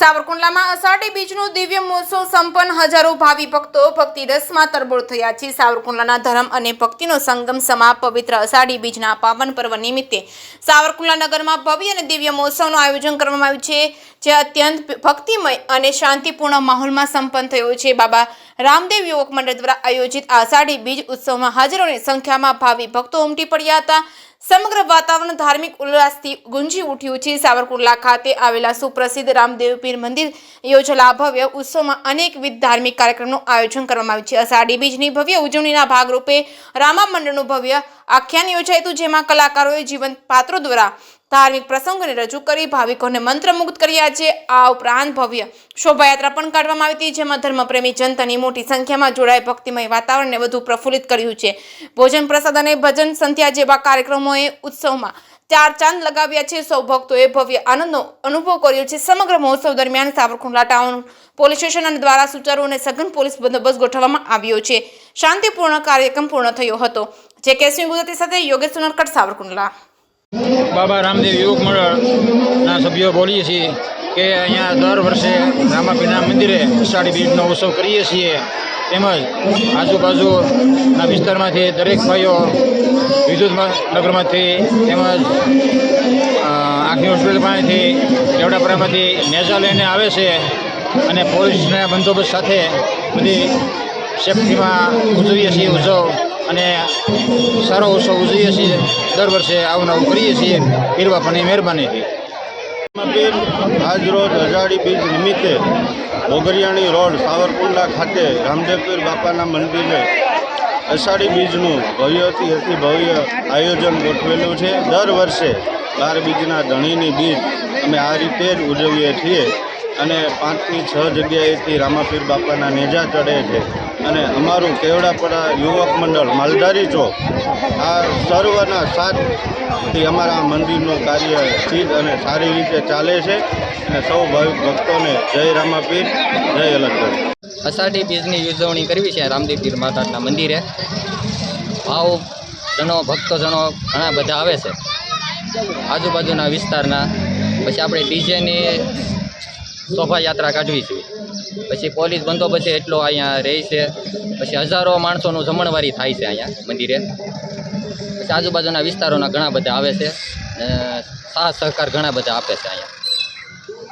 સાવરકુંડલામાં અષાઢી બીજનું દિવ્ય મહોત્સવ સંપન્ન હજારો ભાવિ ભક્તો ભક્તિ રસમાં તરબોળ થયા છે। સાવરકુંડલાના ધર્મ અને ભક્તિનો સંગમ સમા પવિત્ર અષાઢી બીજના પાવન પર્વ નિમિત્તે સાવરકુંડલા નગરમાં ભવ્ય અને દિવ્ય મહોત્સવનું આયોજન કરવામાં આવ્યું છે, જે અત્યંત ભક્તિમય અને શાંતિપૂર્ણ માહોલમાં સંપન્ન થયો છે। બાબા રામદેવ યુવક મંડળ દ્વારા આયોજિત અષાઢી બીજ ઉત્સવમાં હજારોની સંખ્યામાં ભાવિ ભક્તો ઉમટી પડ્યા હતા। સમગ્ર વાતાવરણ ધાર્મિક ઉલ્લાસથી ગુંજી ઉઠ્યું છે। સાવરકુંડલા ખાતે આવેલા સુપ્રસિદ્ધ રામદેવ પીર મંદિર યોજેલા ભવ્ય ઉત્સવમાં અનેકવિધ ધાર્મિક કાર્યક્રમનું આયોજન કરવામાં આવ્યું છે। અષાઢી બીજની ભવ્ય ઉજવણીના ભાગરૂપે રામા મંડળનું ભવ્ય આખ્યાન યોજાયું હતું, જેમાં કલાકારોએ જીવંત પાત્રો દ્વારા ધાર્મિક પ્રસંગોને રજૂ કરી ભાવિકોને મંત્રમુગ્ધ કર્યા છે। આ ઉપરાંત ભવ્ય શોભાયાત્રા પણ કાઢવામાં આવી હતી, જેમાં ધર્મપ્રેમી જનતાની મોટી સંખ્યામાં જોડાઈ ભક્તિમય વાતાવરણને વધુ પ્રફુલ્લિત કર્યું છે। ભોજન પ્રસાદ અને ભજન સંધ્યા જેવા કાર્યક્રમોએ ઉત્સવમાં ચાર ચાંદ લગાવ્યા છે। સૌ ભક્તોએ ભવ્ય આનંદનો અનુભવ કર્યો છે। સમગ્ર મહોત્સવ દરમિયાન સાવરકુંડલા ટાઉન પોલીસ સ્ટેશન દ્વારા સુચારુ અને સઘન પોલીસ બંદોબસ્ત ગોઠવવામાં આવ્યો છે। શાંતિપૂર્ણ કાર્યક્રમ પૂર્ણ થયો હતો। જે કેસવી ગુજરાતી સાથે યોગેશ સુનરકટ, સાવરકુંડલા। બાબા રામદેવ યુવક મંડળના સભ્યો બોલીએ છીએ કે અહીંયા દર વર્ષે રામાપીરના મંદિરે અષાઢી બીજનો ઉત્સવ કરીએ છીએ, તેમજ આજુબાજુના વિસ્તારમાંથી દરેક ભાઈઓ વિદ્યુત નગરમાંથી તેમજ આખી હોસ્પિટલ પાસેથી દેવડાપરામાંથી નેજા લઈને આવે છે અને પોલીસના બંદોબસ્ત સાથે બધી સેફટીમાં ઉજવીએ છીએ ઉત્સવ અને સારો ઉત્સવ ઉજવીએ છીએ। દર વર્ષે આવું નવું કરીએ છીએ પીર બાપાની મહેરબાનીથી। આજ રોજ અષાઢી બીજ નિમિત્તે ઘોઘરિયાણી રોડ સાવરકુંડલા ખાતે રામદેવ પીર બાપાના મંદિરે અષાઢી બીજનું ભવ્યથી અતિ ભવ્ય આયોજન ગોઠવેલું છે। દર વર્ષે 12 બીજના ધણીની બીજ અમે આ રીતે જ ઉજવીએ છીએ અને 5થી 6 જગ્યાએથી રામાપીર બાપાના નેજા ચડે છે અને અમારું કેવડાપરા યુવક મંડળ માલધારી ચોક આ સર્વના સાથથી અમારા મંદિરનું કાર્ય સિદ્ધ અને સારી રીતે ચાલે છે અને સૌ ભાવિક ભક્તોને જય રામાપીર, જય અલગગઢ। અષાઢી બીજની ઉજવણી કરવી છે રામદેવ પીર માતાના મંદિરે। ભાવજનો ભક્તજનો ઘણા બધા આવે છે આજુબાજુના વિસ્તારના। પછી આપણે ડીજેની શોભાયાત્રા કાઢવી છે, પછી પોલીસ બંદોબસ્ત એટલો અહીંયા રહે છે, પછી હજારો માણસોનું જમણવારી થાય છે અહીંયા મંદિરે। પછી આજુબાજુના વિસ્તારોના ઘણા બધા આવે છે, સાથ સહકાર ઘણા બધા આપે છે અહીંયા।